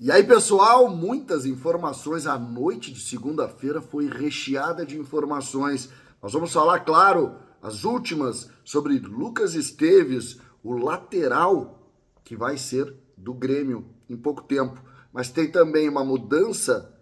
E aí, pessoal, muitas informações. A noite de segunda-feira foi recheada de informações. Nós vamos falar, claro, as últimas sobre Lucas Esteves, o lateral que vai ser do Grêmio em pouco tempo. Mas tem também uma mudança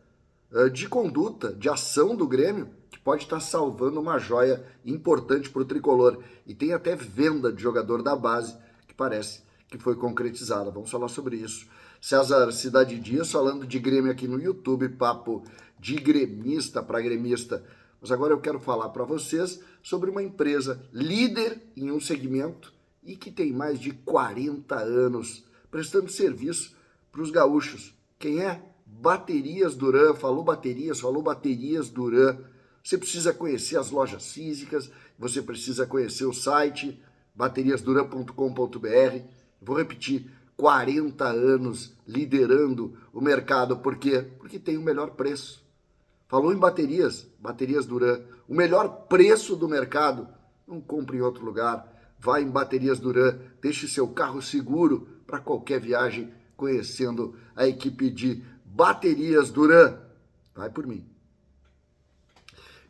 de conduta, de ação do Grêmio, que pode estar salvando uma joia importante para o tricolor. E tem até venda de jogador da base que parece que foi concretizada. Vamos falar sobre isso. César Cidade Dias falando de Grêmio aqui no YouTube, papo de gremista para gremista. Mas agora eu quero falar para vocês sobre uma empresa líder em um segmento e que tem mais de 40 anos prestando serviço para os gaúchos. Quem é? Baterias Duran. Falou baterias Duran. Você precisa conhecer as lojas físicas, você precisa conhecer o site bateriasduran.com.br. Vou repetir, 40 anos liderando o mercado. Por quê? Porque tem o melhor preço. Falou em baterias Duran. O melhor preço do mercado. Não compre em outro lugar. Vai em Baterias Duran. Deixe seu carro seguro para qualquer viagem, conhecendo a equipe de Baterias Duran. Vai por mim.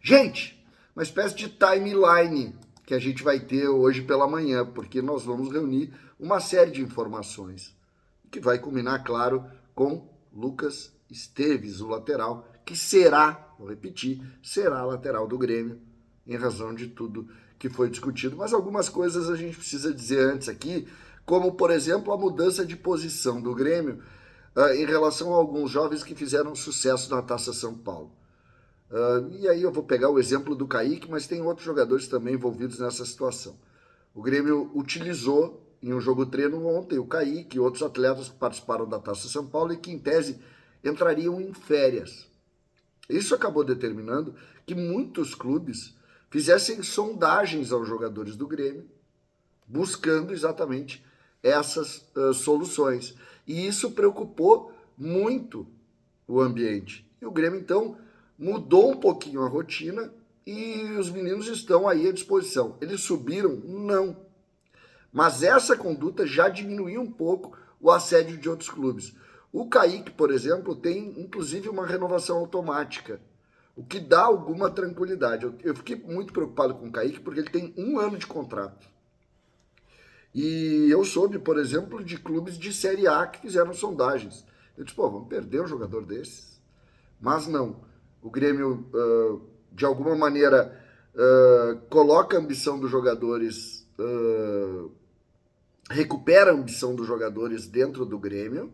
Gente, uma espécie de timeline que a gente vai ter hoje pela manhã, porque nós vamos reunir uma série de informações, que vai culminar, claro, com Lucas Esteves, o lateral, que será, vou repetir, será lateral do Grêmio, em razão de tudo que foi discutido. Mas algumas coisas a gente precisa dizer antes aqui, como, por exemplo, a mudança de posição do Grêmio em relação a alguns jovens que fizeram sucesso na Taça São Paulo. E aí eu vou pegar o exemplo do Kaique, mas tem outros jogadores também envolvidos nessa situação. O Grêmio utilizou em um jogo treino ontem o Kaique e outros atletas que participaram da Taça São Paulo e que, em tese, entrariam em férias. Isso acabou determinando que muitos clubes fizessem sondagens aos jogadores do Grêmio, buscando exatamente essas soluções. E isso preocupou muito o ambiente. E o Grêmio, então, mudou um pouquinho a rotina e os meninos estão aí à disposição. Eles subiram? Não. Mas essa conduta já diminuiu um pouco o assédio de outros clubes. O Kaique, por exemplo, tem inclusive uma renovação automática, o que dá alguma tranquilidade. Eu fiquei muito preocupado com o Kaique porque ele tem 1 ano de contrato. E eu soube, por exemplo, de clubes de Série A que fizeram sondagens. Eu disse, vamos perder um jogador desses? Mas não. O Grêmio, de alguma maneira, coloca a ambição dos jogadores, recupera a ambição dos jogadores dentro do Grêmio,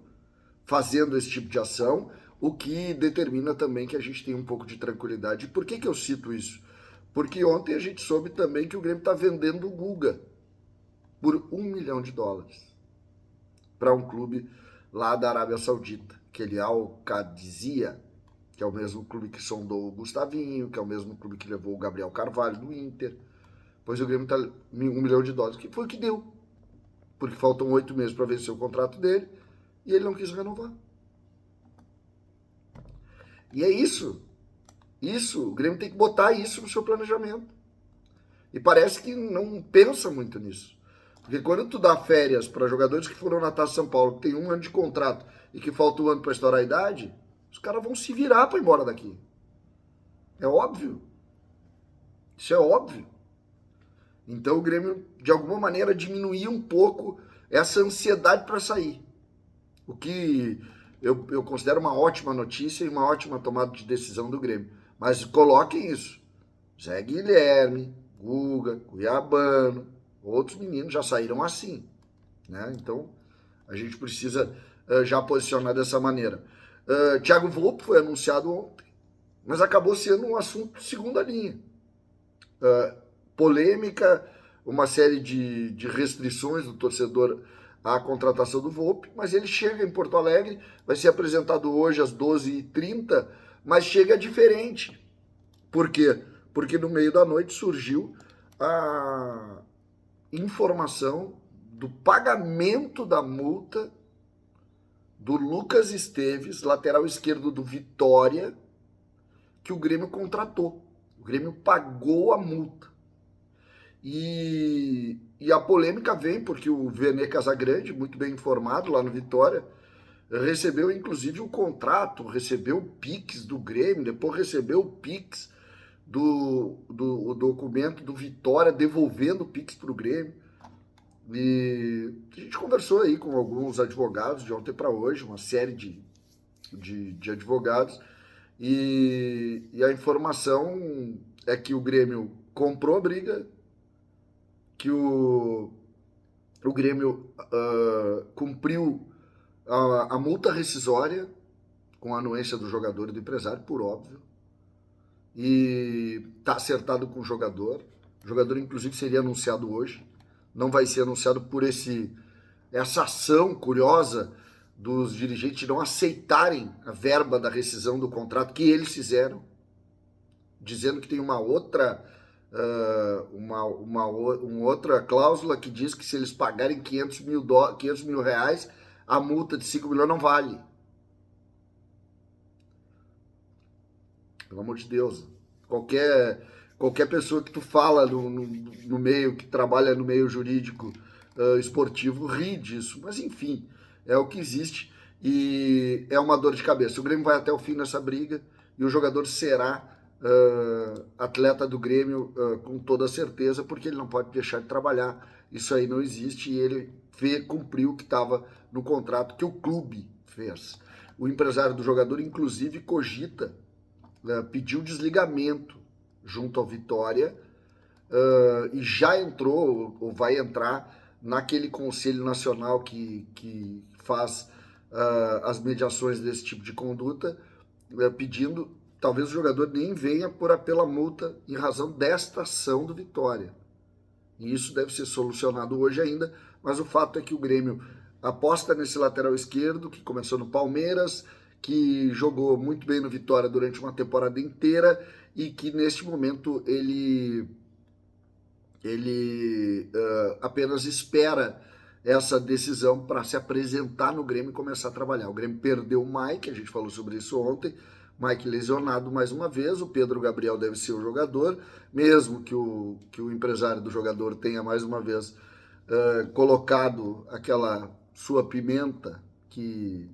fazendo esse tipo de ação, o que determina também que a gente tem um pouco de tranquilidade. Por que eu cito isso? Porque ontem a gente soube também que o Grêmio está vendendo o Guga por $1 milhão para um clube lá da Arábia Saudita, aquele Al-Qadisiyah, que é o mesmo clube que sondou o Gustavinho, que é o mesmo clube que levou o Gabriel Carvalho do Inter. Pois o Grêmio está $1 milhão, que foi o que deu. Porque faltam 8 meses para vencer o contrato dele e ele não quis renovar. E é isso. O Grêmio tem que botar isso no seu planejamento. E parece que não pensa muito nisso. Porque quando tu dá férias para jogadores que foram na Taça São Paulo, que tem 1 ano de contrato e que falta 1 ano para estourar a idade, os caras vão se virar para ir embora daqui. É óbvio. Isso é óbvio. Então o Grêmio, de alguma maneira, diminuiu um pouco essa ansiedade para sair. O que eu considero uma ótima notícia e uma ótima tomada de decisão do Grêmio. Mas coloquem isso. Zé Guilherme, Guga, Cuiabano, outros meninos já saíram assim. Né? Então a gente precisa já posicionar dessa maneira. Thiago Volpe foi anunciado ontem, mas acabou sendo um assunto de segunda linha. Polêmica, uma série de restrições do torcedor à contratação do Volpe, mas ele chega em Porto Alegre, vai ser apresentado hoje às 12h30, mas chega diferente. Por quê? Porque no meio da noite surgiu a informação do pagamento da multa do Lucas Esteves, lateral esquerdo do Vitória, que o Grêmio contratou. O Grêmio pagou a multa. E a polêmica vem porque o Vene Casagrande, muito bem informado lá no Vitória, recebeu inclusive o contrato, recebeu o Pix do Grêmio, depois recebeu o Pix o documento do Vitória, devolvendo o Pix para o Grêmio. E a gente conversou aí com alguns advogados de ontem para hoje, uma série de advogados, e a informação é que o Grêmio comprou a briga, que o Grêmio cumpriu a multa rescisória com a anuência do jogador e do empresário, por óbvio, e está acertado com o jogador. O jogador, inclusive, seria anunciado hoje, não vai ser anunciado por essa ação curiosa dos dirigentes de não aceitarem a verba da rescisão do contrato que eles fizeram, dizendo que tem uma outra outra cláusula que diz que se eles pagarem 500 mil reais, a multa de 5 milhões não vale. Pelo amor de Deus. Qualquer pessoa que tu fala no meio, que trabalha no meio jurídico esportivo, ri disso. Mas enfim, é o que existe e é uma dor de cabeça. O Grêmio vai até o fim nessa briga e o jogador será atleta do Grêmio com toda certeza, porque ele não pode deixar de trabalhar. Isso aí não existe e ele cumpriu o que estava no contrato que o clube fez. O empresário do jogador, inclusive, cogita pediu desligamento junto ao Vitória e já entrou ou vai entrar naquele Conselho Nacional que faz as mediações desse tipo de conduta, pedindo, talvez o jogador nem venha pela multa em razão desta ação do Vitória. E isso deve ser solucionado hoje ainda, mas o fato é que o Grêmio aposta nesse lateral esquerdo, que começou no Palmeiras, que jogou muito bem no Vitória durante uma temporada inteira e que neste momento ele apenas espera essa decisão para se apresentar no Grêmio e começar a trabalhar. O Grêmio perdeu o Mike, a gente falou sobre isso ontem, Mike lesionado mais uma vez, o Pedro Gabriel deve ser o jogador, mesmo que o empresário do jogador tenha mais uma vez colocado aquela sua pimenta que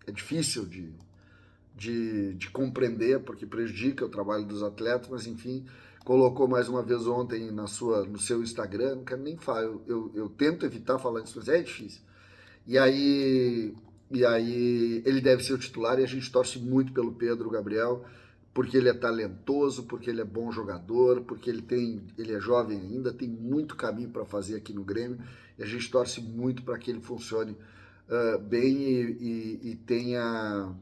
é difícil de compreender, porque prejudica o trabalho dos atletas, mas enfim, colocou mais uma vez ontem no seu Instagram, não quero nem falar, eu tento evitar falar disso, mas é difícil. E aí ele deve ser o titular e a gente torce muito pelo Pedro Gabriel, porque ele é talentoso, porque ele é bom jogador, porque ele é jovem ainda, tem muito caminho para fazer aqui no Grêmio, e a gente torce muito para que ele funcione bem e tenha,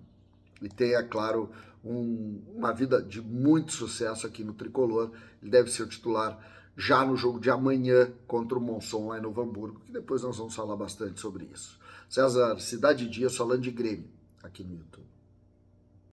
claro, uma vida de muito sucesso aqui no Tricolor. Ele deve ser o titular já no jogo de amanhã contra o Monson lá em Novo Hamburgo, que depois nós vamos falar bastante sobre isso. César, Cidade Dias falando de Grêmio aqui no YouTube.